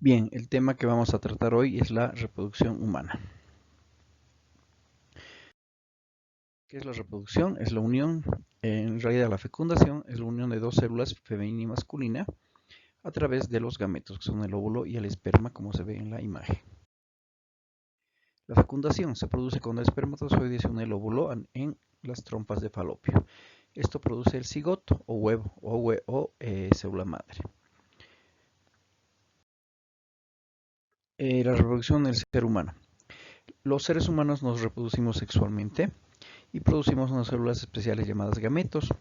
Bien, el tema que vamos a tratar hoy es la reproducción humana. ¿Qué es la reproducción? Es la unión, en realidad la fecundación es la unión de dos células femenina y masculina a través de los gametos, que son el óvulo y el esperma, como se ve en la imagen. La fecundación se produce cuando el espermatozoide se une al óvulo en las trompas de falopio. Esto produce el cigoto o huevo o célula madre. La reproducción del ser humano. Los seres humanos nos reproducimos sexualmente y producimos unas células especiales llamadas gametos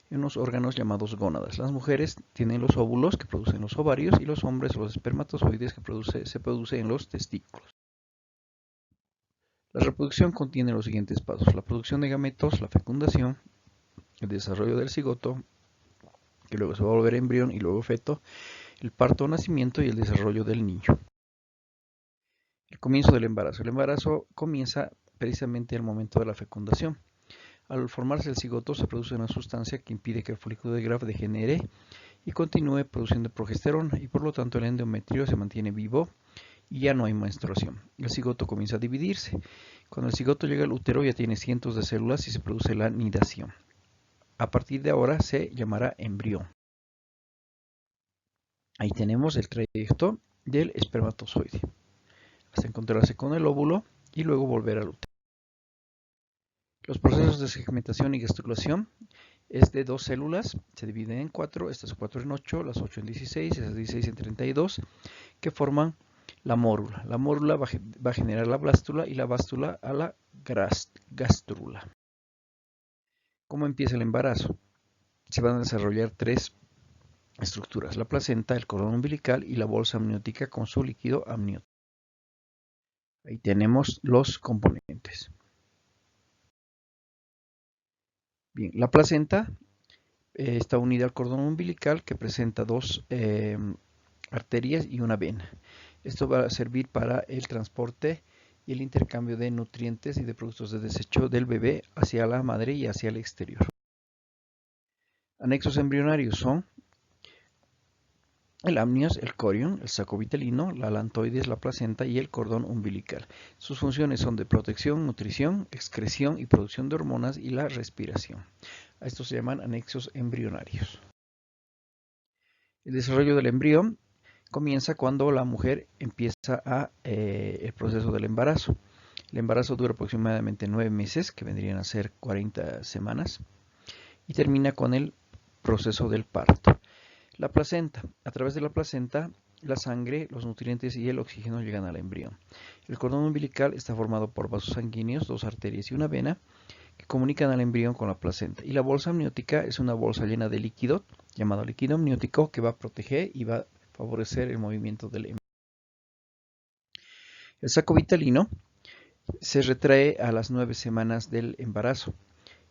y unos órganos llamados gónadas. Las mujeres tienen los óvulos que producen los ovarios y los hombres los espermatozoides que se producen en los testículos. La reproducción contiene los siguientes pasos: la producción de gametos, la fecundación, el desarrollo del cigoto, que luego se va a volver embrión y luego feto, el parto o nacimiento y el desarrollo del niño. El comienzo del embarazo. El embarazo comienza precisamente al momento de la fecundación. Al formarse el cigoto se produce una sustancia que impide que el folículo de Graf degenere y continúe produciendo progesterona, y por lo tanto el endometrio se mantiene vivo y ya no hay menstruación. El cigoto comienza a dividirse. Cuando el cigoto llega al útero ya tiene cientos de células y se produce la nidación. A partir de ahora se llamará embrión. Ahí tenemos el trayecto del espermatozoide hasta encontrarse con el óvulo y luego volver al útero. Los procesos de segmentación y gastrulación es de dos células, se dividen en cuatro, estas 4 en 8, las 8 en 16, esas 16 en 32, que forman la mórula. La mórula va a generar la blástula y la blástula a la gástrula. ¿Cómo empieza el embarazo? Se van a desarrollar tres estructuras: la placenta, el cordón umbilical y la bolsa amniótica con su líquido amniótico. Ahí tenemos los componentes. Bien, la placenta está unida al cordón umbilical, que presenta dos arterias y una vena. Esto va a servir para el transporte y el intercambio de nutrientes y de productos de desecho del bebé hacia la madre y hacia el exterior. Anexos embrionarios son el amnios, el corion, el saco vitelino, la alantoides, la placenta y el cordón umbilical. Sus funciones son de protección, nutrición, excreción y producción de hormonas y la respiración. A estos se llaman anexos embrionarios. El desarrollo del embrión comienza cuando la mujer empieza el proceso del embarazo. El embarazo dura aproximadamente 9 meses, que vendrían a ser 40 semanas, y termina con el proceso del parto. La placenta. A través de la placenta, la sangre, los nutrientes y el oxígeno llegan al embrión. El cordón umbilical está formado por vasos sanguíneos, dos arterias y una vena, que comunican al embrión con la placenta. Y la bolsa amniótica es una bolsa llena de líquido, llamado líquido amniótico, que va a proteger y va a favorecer el movimiento del embrión. El saco vitelino se retrae a las 9 semanas del embarazo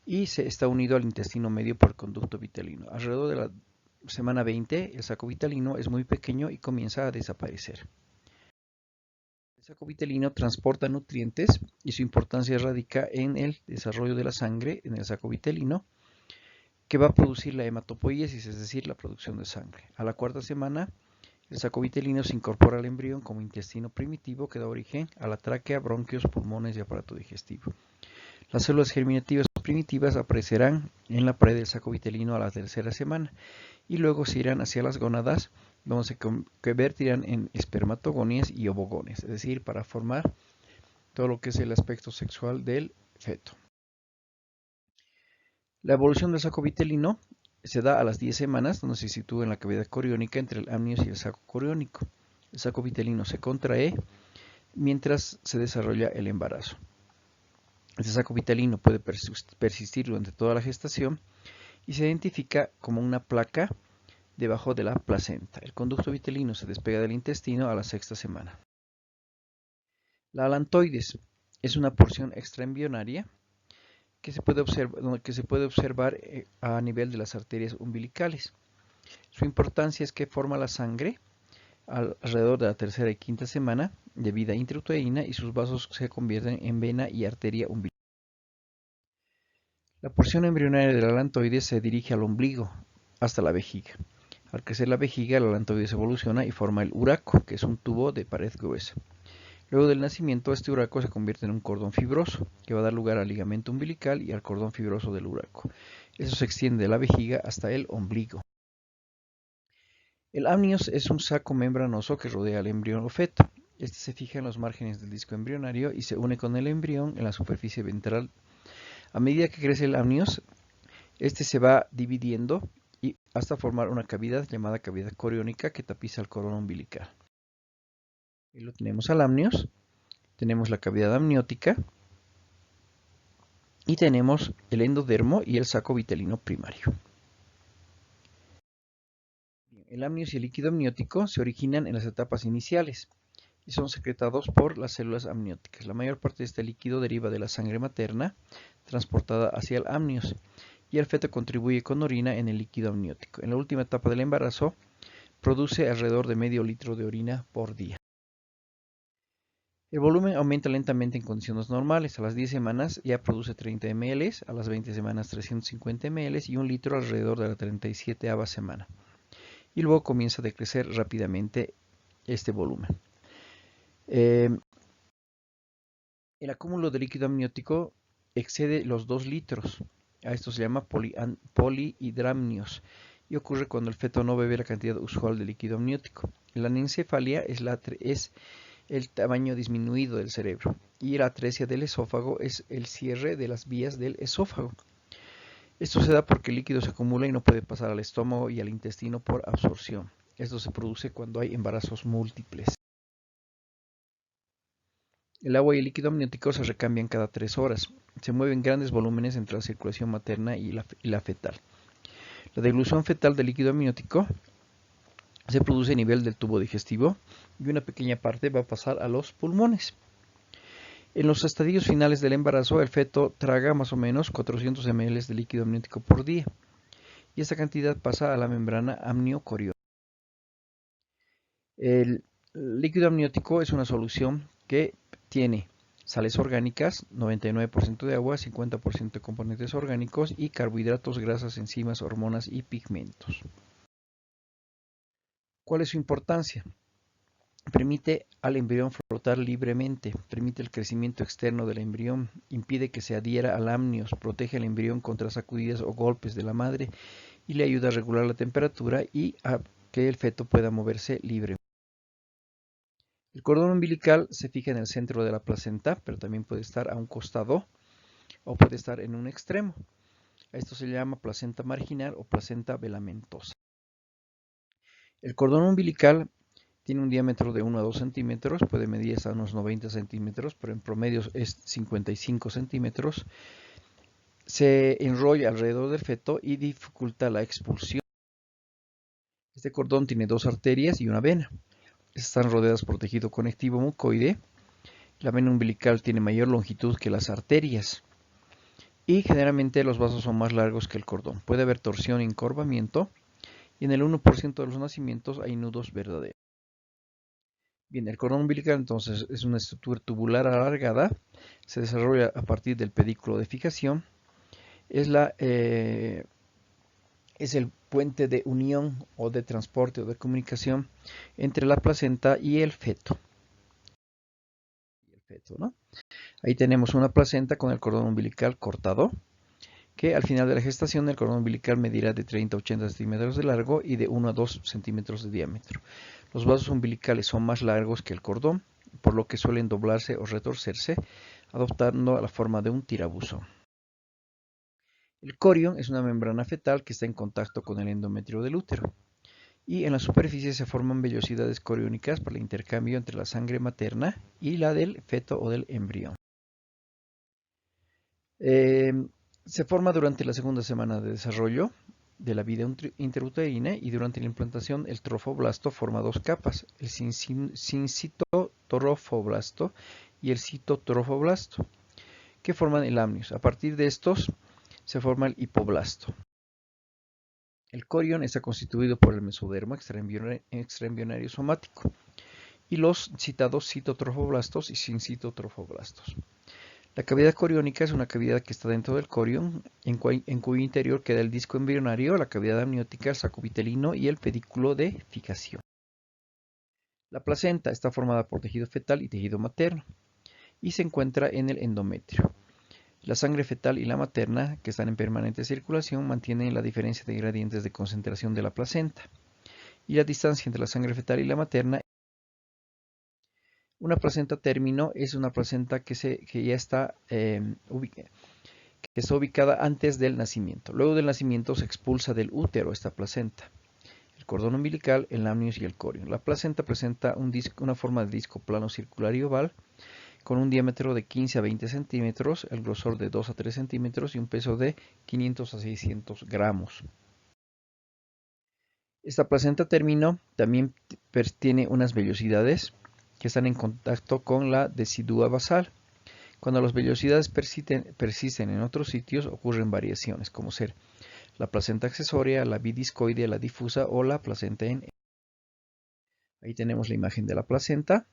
y está unido al intestino medio por el conducto vitelino. Alrededor de la semana 20, el saco vitelino es muy pequeño y comienza a desaparecer. El saco vitelino transporta nutrientes y su importancia radica en el desarrollo de la sangre en el saco vitelino, que va a producir la hematopoiesis, es decir, la producción de sangre. A la cuarta semana, el saco vitelino se incorpora al embrión como intestino primitivo que da origen a la tráquea, bronquios, pulmones y aparato digestivo. Las células germinativas primitivas aparecerán en la pared del saco vitelino a la tercera semana y luego se irán hacia las gónadas, donde se convertirán en espermatogonias y ovogones, es decir, para formar todo lo que es el aspecto sexual del feto. La evolución del saco vitelino se da a las 10 semanas, donde se sitúa en la cavidad coriónica entre el amnios y el saco coriónico. El saco vitelino se contrae mientras se desarrolla el embarazo. Este saco vitelino puede persistir durante toda la gestación y se identifica como una placa debajo de la placenta. El conducto vitelino se despega del intestino a la sexta semana. La alantoides es una porción extraembrionaria que se puede observar a nivel de las arterias umbilicales. Su importancia es que forma la sangre alrededor de la tercera y quinta semana de vida intrauterina y sus vasos se convierten en vena y arteria umbilical. La porción embrionaria de la alantoides se dirige al ombligo hasta la vejiga. Al crecer la vejiga, el alantoide se evoluciona y forma el uraco, que es un tubo de pared gruesa. Luego del nacimiento, este uraco se convierte en un cordón fibroso, que va a dar lugar al ligamento umbilical y al cordón fibroso del uraco. Eso se extiende de la vejiga hasta el ombligo. El amnios es un saco membranoso que rodea al embrión o feto. Este se fija en los márgenes del disco embrionario y se une con el embrión en la superficie ventral. A medida que crece el amnios, este se va dividiendo y hasta formar una cavidad llamada cavidad coriónica que tapiza el cordón umbilical. Ahí lo tenemos al amnios, tenemos la cavidad amniótica y tenemos el endodermo y el saco vitelino primario. El amnios y el líquido amniótico se originan en las etapas iniciales y son secretados por las células amnióticas. La mayor parte de este líquido deriva de la sangre materna transportada hacia el amnios y el feto contribuye con orina en el líquido amniótico. En la última etapa del embarazo produce alrededor de medio litro de orina por día. El volumen aumenta lentamente en condiciones normales. A las 10 semanas ya produce 30 ml, a las 20 semanas 350 ml y 1 litro alrededor de la 37ª semana. Y luego comienza a decrecer rápidamente este volumen. El acúmulo de líquido amniótico excede los 2 litros. A esto se llama polihidramnios y ocurre cuando el feto no bebe la cantidad usual de líquido amniótico. La anencefalia es el tamaño disminuido del cerebro y la atresia del esófago es el cierre de las vías del esófago. Esto se da porque el líquido se acumula y no puede pasar al estómago y al intestino por absorción. Esto se produce cuando hay embarazos múltiples. El agua y el líquido amniótico se recambian cada 3 horas. Se mueven grandes volúmenes entre la circulación materna y la fetal. La dilución fetal del líquido amniótico se produce a nivel del tubo digestivo y una pequeña parte va a pasar a los pulmones. En los estadios finales del embarazo, el feto traga más o menos 400 ml de líquido amniótico por día y esta cantidad pasa a la membrana amniocoriónica. El líquido amniótico es una solución que tiene sales orgánicas, 99% de agua, 50% de componentes orgánicos y carbohidratos, grasas, enzimas, hormonas y pigmentos. ¿Cuál es su importancia? Permite al embrión flotar libremente, permite el crecimiento externo del embrión, impide que se adhiera al amnios, protege al embrión contra sacudidas o golpes de la madre y le ayuda a regular la temperatura y a que el feto pueda moverse libremente. El cordón umbilical se fija en el centro de la placenta, pero también puede estar a un costado o puede estar en un extremo. A esto se llama placenta marginal o placenta velamentosa. El cordón umbilical tiene un diámetro de 1 a 2 centímetros, puede medir hasta unos 90 centímetros, pero en promedio es 55 centímetros. Se enrolla alrededor del feto y dificulta la expulsión. Este cordón tiene 2 arterias y una vena. Están rodeadas por tejido conectivo mucoide. La vena umbilical tiene mayor longitud que las arterias. Y generalmente los vasos son más largos que el cordón. Puede haber torsión y encorvamiento. Y en el 1% de los nacimientos hay nudos verdaderos. Bien, el cordón umbilical entonces es una estructura tubular alargada, se desarrolla a partir del pedículo de fijación, es el puente de unión o de transporte o de comunicación entre la placenta y el feto. ¿No? Ahí tenemos una placenta con el cordón umbilical cortado, que al final de la gestación el cordón umbilical medirá de 30 a 80 centímetros de largo y de 1 a 2 centímetros de diámetro. Los vasos umbilicales son más largos que el cordón, por lo que suelen doblarse o retorcerse, adoptando la forma de un tirabuzón. El corión es una membrana fetal que está en contacto con el endometrio del útero, y en la superficie se forman vellosidades coriónicas por el intercambio entre la sangre materna y la del feto o del embrión. Se forma durante la segunda semana de desarrollo de la vida intrauterina y durante la implantación el trofoblasto forma 2 capas, el sincitotrofoblasto y el citotrofoblasto, que forman el amnios. A partir de estos se forma el hipoblasto. El corión está constituido por el mesodermo extraembrionario somático y los citados citotrofoblastos y sincitotrofoblastos. La cavidad coriónica es una cavidad que está dentro del corión, en cuyo interior queda el disco embrionario, la cavidad amniótica, el saco vitelino y el pedículo de fijación. La placenta está formada por tejido fetal y tejido materno y se encuentra en el endometrio. La sangre fetal y la materna, que están en permanente circulación, mantienen la diferencia de gradientes de concentración de la placenta. Y la distancia entre la sangre fetal y la materna. Una placenta término es una placenta que ya está, que está ubicada antes del nacimiento. Luego del nacimiento se expulsa del útero esta placenta. El cordón umbilical, el amnios y el corión. La placenta presenta una forma de disco plano circular y oval, con un diámetro de 15 a 20 centímetros, el grosor de 2 a 3 centímetros y un peso de 500 a 600 gramos. Esta placenta término también tiene unas vellosidades que están en contacto con la decidua basal. Cuando las vellosidades persisten en otros sitios, ocurren variaciones, como ser la placenta accesoria, la bidiscoidea, la difusa o la placenta en. Ahí tenemos la imagen de la placenta,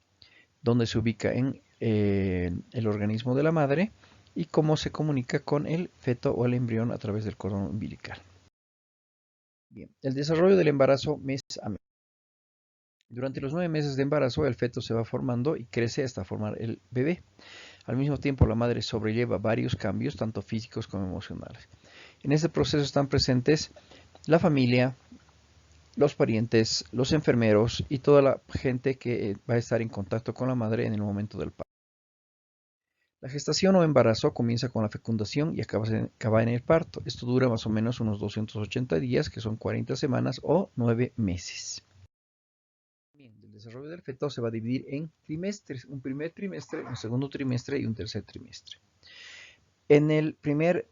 donde se ubica en el organismo de la madre y cómo se comunica con el feto o el embrión a través del cordón umbilical. Bien, el desarrollo del embarazo mes a mes. Durante los 9 meses de embarazo, el feto se va formando y crece hasta formar el bebé. Al mismo tiempo, la madre sobrelleva varios cambios, tanto físicos como emocionales. En este proceso están presentes la familia, los parientes, los enfermeros y toda la gente que va a estar en contacto con la madre en el momento del parto. La gestación o embarazo comienza con la fecundación y acaba en el parto. Esto dura más o menos unos 280 días, que son 40 semanas o 9 meses. El desarrollo del feto se va a dividir en trimestres, un primer trimestre, un segundo trimestre y un tercer trimestre. En el primer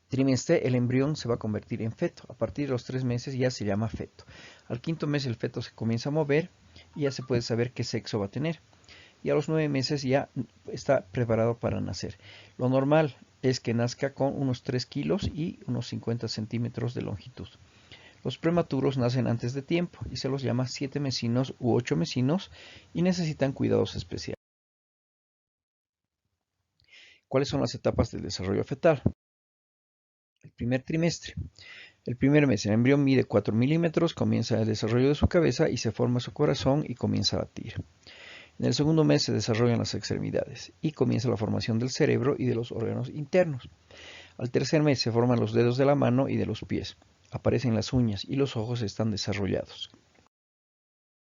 trimestre el embrión se va a convertir en feto. A partir de los 3 meses ya se llama feto. Al quinto mes el feto se comienza a mover y ya se puede saber qué sexo va a tener. Y a los 9 meses ya está preparado para nacer. Lo normal es que nazca con unos 3 kilos y unos 50 centímetros de longitud. Los prematuros nacen antes de tiempo y se los llama 7 mesinos u 8 mesinos y necesitan cuidados especiales. ¿Cuáles son las etapas del desarrollo fetal? El primer trimestre. El primer mes, el embrión mide 4 milímetros, comienza el desarrollo de su cabeza y se forma su corazón y comienza a latir. En el segundo mes se desarrollan las extremidades y comienza la formación del cerebro y de los órganos internos. Al tercer mes se forman los dedos de la mano y de los pies. Aparecen las uñas y los ojos están desarrollados.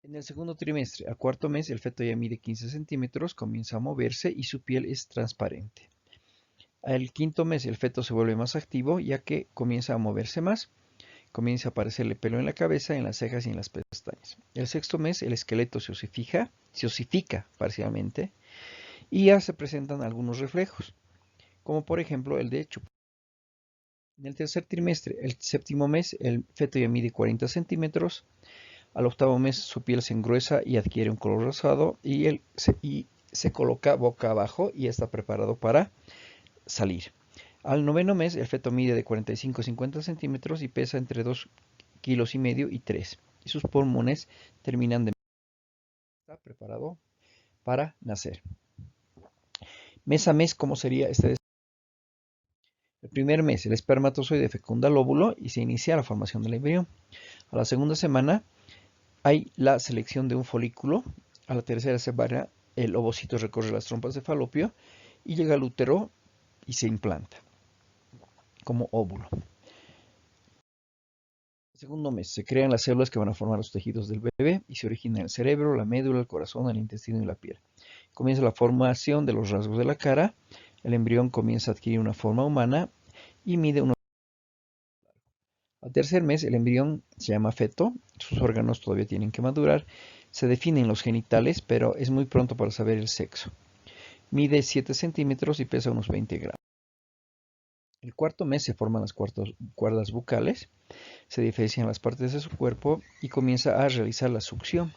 En el segundo trimestre, al cuarto mes, el feto ya mide 15 centímetros, comienza a moverse y su piel es transparente. Al quinto mes, el feto se vuelve más activo ya que comienza a moverse más, comienza a aparecerle pelo en la cabeza, en las cejas y en las pestañas. El sexto mes, el esqueleto se osifica parcialmente y ya se presentan algunos reflejos, como por ejemplo el de chupar. En el tercer trimestre, el séptimo mes, el feto ya mide 40 centímetros. Al octavo mes su piel se engruesa y adquiere un color rosado y se coloca boca abajo y está preparado para salir. Al noveno mes el feto mide de 45 a 50 centímetros y pesa entre 2,5 kilos y 3. Y sus pulmones terminan de. Está preparado para nacer. Mes a mes, ¿cómo sería este desarrollo? El primer mes, el espermatozoide fecunda el óvulo y se inicia la formación del embrión. A la segunda semana hay la selección de un folículo. A la tercera semana el ovocito recorre las trompas de falopio y llega al útero y se implanta como óvulo. El segundo mes se crean las células que van a formar los tejidos del bebé y se origina el cerebro, la médula, el corazón, el intestino y la piel. Comienza la formación de los rasgos de la cara. El embrión comienza a adquirir una forma humana y mide unos. Al tercer mes el embrión se llama feto, sus órganos todavía tienen que madurar, se definen los genitales, pero es muy pronto para saber el sexo. Mide 7 centímetros y pesa unos 20 gramos. El cuarto mes se forman las cuerdas bucales, se diferencian las partes de su cuerpo y comienza a realizar la succión.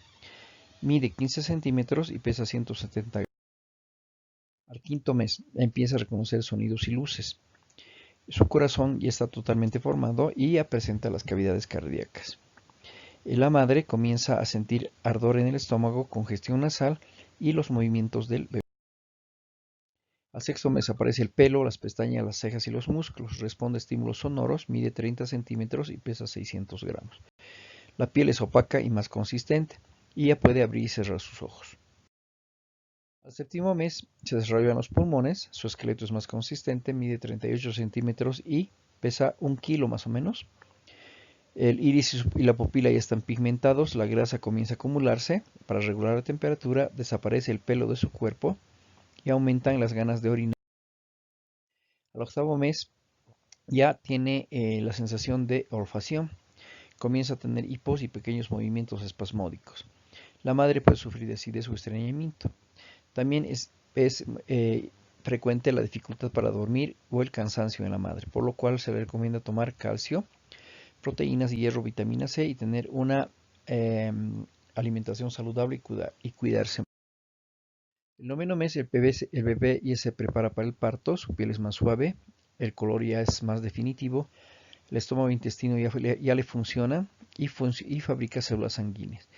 Mide 15 centímetros y pesa 170 gramos. Al quinto mes empieza a reconocer sonidos y luces. Su corazón ya está totalmente formado y ya presenta las cavidades cardíacas. La madre comienza a sentir ardor en el estómago, congestión nasal y los movimientos del bebé. Al sexto mes aparece el pelo, las pestañas, las cejas y los músculos. Responde a estímulos sonoros, mide 30 centímetros y pesa 600 gramos. La piel es opaca y más consistente, y ya puede abrir y cerrar sus ojos. Al séptimo mes se desarrollan los pulmones, su esqueleto es más consistente, mide 38 centímetros y pesa 1 kilo más o menos. El iris y la pupila ya están pigmentados, la grasa comienza a acumularse. Para regular la temperatura, desaparece el pelo de su cuerpo y aumentan las ganas de orinar. Al octavo mes ya tiene la sensación de olfacción. Comienza a tener hipos y pequeños movimientos espasmódicos. La madre puede sufrir de acidez o estreñimiento. También es frecuente la dificultad para dormir o el cansancio en la madre, por lo cual se le recomienda tomar calcio, proteínas, hierro, vitamina C y tener una eh, alimentación saludable y cuidarse. El noveno mes el bebé ya se prepara para el parto, su piel es más suave, el color ya es más definitivo, el estómago e intestino ya le funciona y fabrica células sanguíneas.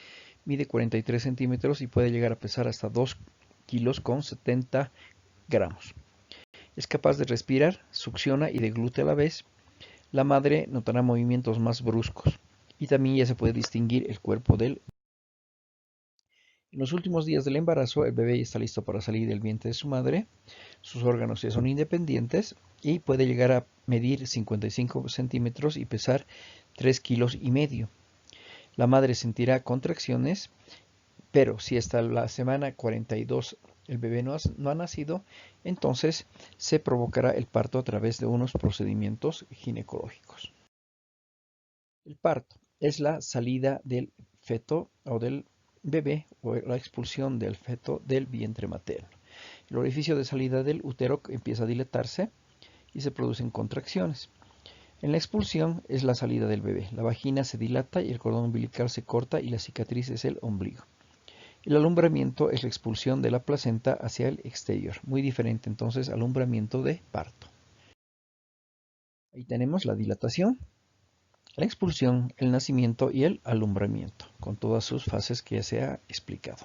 Mide 43 centímetros y puede llegar a pesar hasta 2 kilos con 70 gramos. Es capaz de respirar, succiona y deglute a la vez. La madre notará movimientos más bruscos y también ya se puede distinguir el cuerpo del. En los últimos días del embarazo, el bebé ya está listo para salir del vientre de su madre. Sus órganos ya son independientes y puede llegar a medir 55 centímetros y pesar 3 kilos y medio. La madre sentirá contracciones, pero si hasta la semana 42 el bebé no ha nacido, entonces se provocará el parto a través de unos procedimientos ginecológicos. El parto es la salida del feto o del bebé o la expulsión del feto del vientre materno. El orificio de salida del útero empieza a dilatarse y se producen contracciones. En la expulsión es la salida del bebé. La vagina se dilata y el cordón umbilical se corta y la cicatriz es el ombligo. El alumbramiento es la expulsión de la placenta hacia el exterior, muy diferente entonces al alumbramiento de parto. Ahí tenemos la dilatación, la expulsión, el nacimiento y el alumbramiento, con todas sus fases que ya se ha explicado.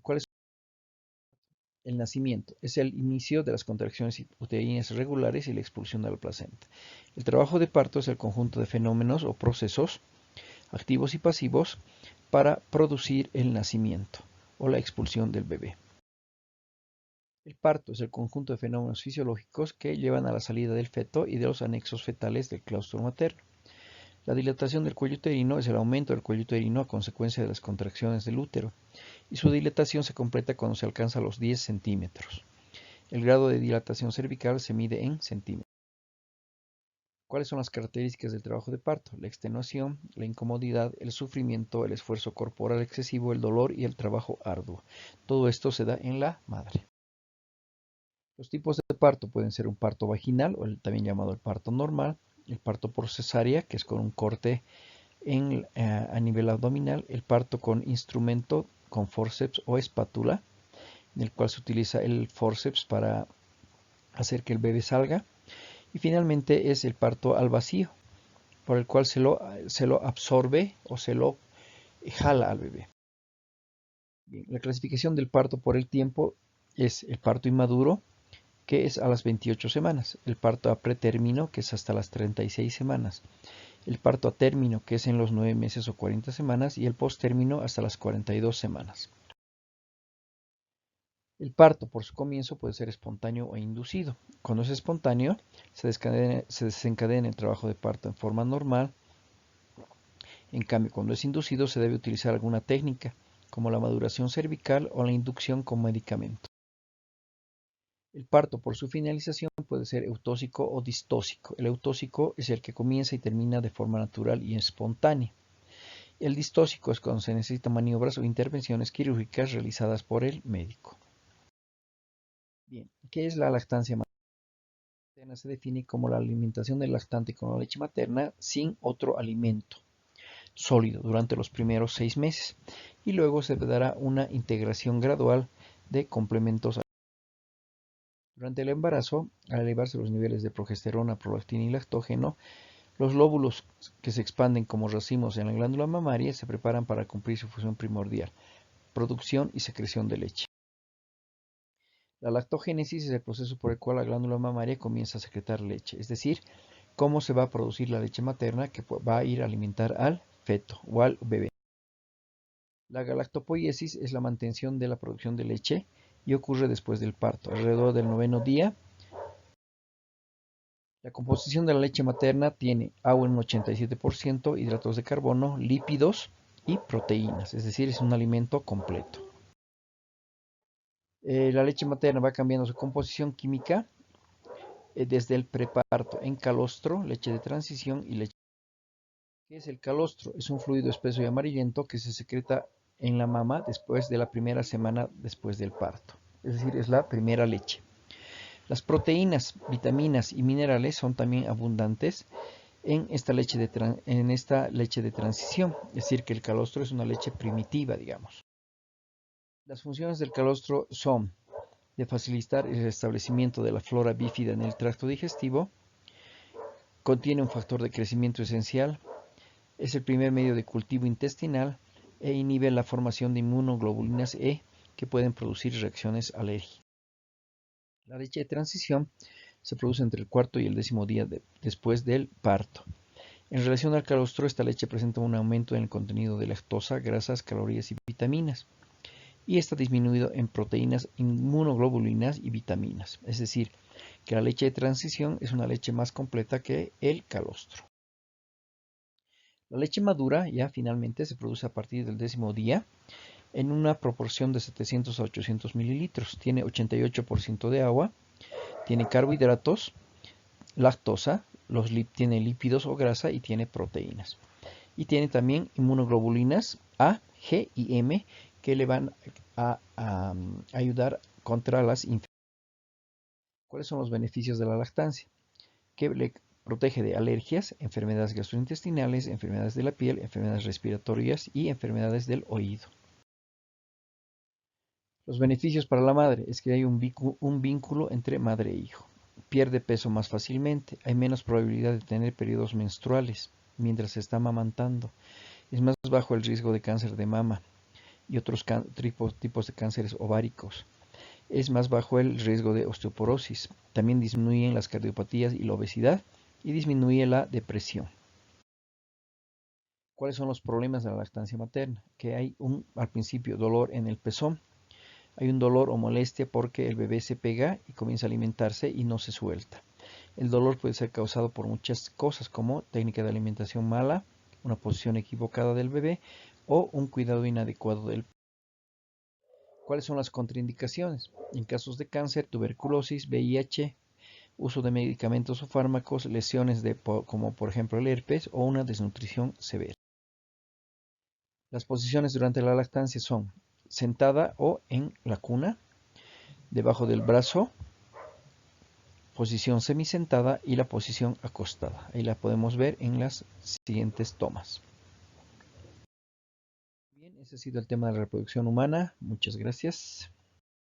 ¿Cuál es el nacimiento? Es el inicio de las contracciones uterinas regulares y la expulsión de la placenta. El trabajo de parto es el conjunto de fenómenos o procesos activos y pasivos para producir el nacimiento o la expulsión del bebé. El parto es el conjunto de fenómenos fisiológicos que llevan a la salida del feto y de los anexos fetales del claustro materno. La dilatación del cuello uterino es el aumento del cuello uterino a consecuencia de las contracciones del útero, y su dilatación se completa cuando se alcanza los 10 centímetros. El grado de dilatación cervical se mide en centímetros. ¿Cuáles son las características del trabajo de parto? La extenuación, la incomodidad, el sufrimiento, el esfuerzo corporal excesivo, el dolor y el trabajo arduo. Todo esto se da en la madre. Los tipos de parto pueden ser un parto vaginal, o también llamado el parto normal, el parto por cesárea, que es con un corte a nivel abdominal, el parto con instrumento, con forceps o espátula, en el cual se utiliza el forceps para hacer que el bebé salga, y finalmente es el parto al vacío, por el cual se lo absorbe o se lo jala al bebé. Bien, la clasificación del parto por el tiempo es el parto inmaduro, que es a las 28 semanas, el parto a pretérmino, que es hasta las 36 semanas, el parto a término, que es en los 9 meses o 40 semanas, y el posttérmino hasta las 42 semanas. El parto por su comienzo puede ser espontáneo o inducido. Cuando es espontáneo, se desencadena el trabajo de parto en forma normal. En cambio, cuando es inducido, se debe utilizar alguna técnica, como la maduración cervical o la inducción con medicamento. El parto por su finalización puede ser eutóxico o distóxico. El eutóxico es el que comienza y termina de forma natural y espontánea. El distóxico es cuando se necesitan maniobras o intervenciones quirúrgicas realizadas por el médico. Bien, ¿qué es la lactancia materna? Se define como la alimentación del lactante con la leche materna sin otro alimento sólido durante los primeros 6 meses, y luego se dará una integración gradual de complementos. Durante el embarazo, al elevarse los niveles de progesterona, prolactina y lactógeno, los lóbulos que se expanden como racimos en la glándula mamaria se preparan para cumplir su función primordial, producción y secreción de leche. La lactogénesis es el proceso por el cual la glándula mamaria comienza a secretar leche, es decir, cómo se va a producir la leche materna que va a ir a alimentar al feto o al bebé. La galactopoiesis es la mantención de la producción de leche y ocurre después del parto, alrededor del 9º día. La composición de la leche materna tiene agua en un 87%, hidratos de carbono, lípidos y proteínas, es decir, es un alimento completo. La leche materna va cambiando su composición química desde el preparto en calostro, leche de transición y leche. ¿Qué es el calostro? Es un fluido espeso y amarillento que se secreta en la mama después de la primera semana después del parto. Es decir, es la primera leche. Las proteínas, vitaminas y minerales son también abundantes en esta leche de transición. Es decir, que el calostro es una leche primitiva, digamos. Las funciones del calostro son de facilitar el restablecimiento de la flora bífida en el tracto digestivo, contiene un factor de crecimiento esencial, es el primer medio de cultivo intestinal e inhibe la formación de inmunoglobulinas E que pueden producir reacciones alérgicas. La leche de transición se produce entre el cuarto y el 10º día después del parto. En relación al calostro, esta leche presenta un aumento en el contenido de lactosa, grasas, calorías y vitaminas, y está disminuido en proteínas, inmunoglobulinas y vitaminas. Es decir, que la leche de transición es una leche más completa que el calostro. La leche madura ya finalmente se produce a partir del 10º día en una proporción de 700 a 800 mililitros. Tiene 88% de agua, tiene carbohidratos, lactosa, tiene lípidos o grasa y tiene proteínas. Y tiene también inmunoglobulinas A, G y M que le van a ayudar contra las infecciones. ¿Cuáles son los beneficios de la lactancia? Que le protege de alergias, enfermedades gastrointestinales, enfermedades de la piel, enfermedades respiratorias y enfermedades del oído. Los beneficios para la madre es que hay un vínculo entre madre e hijo. Pierde peso más fácilmente, hay menos probabilidad de tener periodos menstruales mientras se está amamantando. Es más bajo el riesgo de cáncer de mama y otros tipos de cánceres ováricos. Es más bajo el riesgo de osteoporosis. También disminuyen las cardiopatías y la obesidad y disminuye la depresión. ¿Cuáles son los problemas de la lactancia materna? Que hay al principio dolor en el pezón, hay un dolor o molestia porque el bebé se pega y comienza a alimentarse y no se suelta. El dolor puede ser causado por muchas cosas como técnica de alimentación mala, una posición equivocada del bebé o un cuidado inadecuado del bebé. ¿Cuáles son las contraindicaciones? En casos de cáncer, tuberculosis, VIH, uso de medicamentos o fármacos, lesiones como por ejemplo el herpes o una desnutrición severa. Las posiciones durante la lactancia son sentada o en la cuna, debajo del brazo, posición semisentada y la posición acostada. Ahí la podemos ver en las siguientes tomas. Bien, ese ha sido el tema de la reproducción humana. Muchas gracias.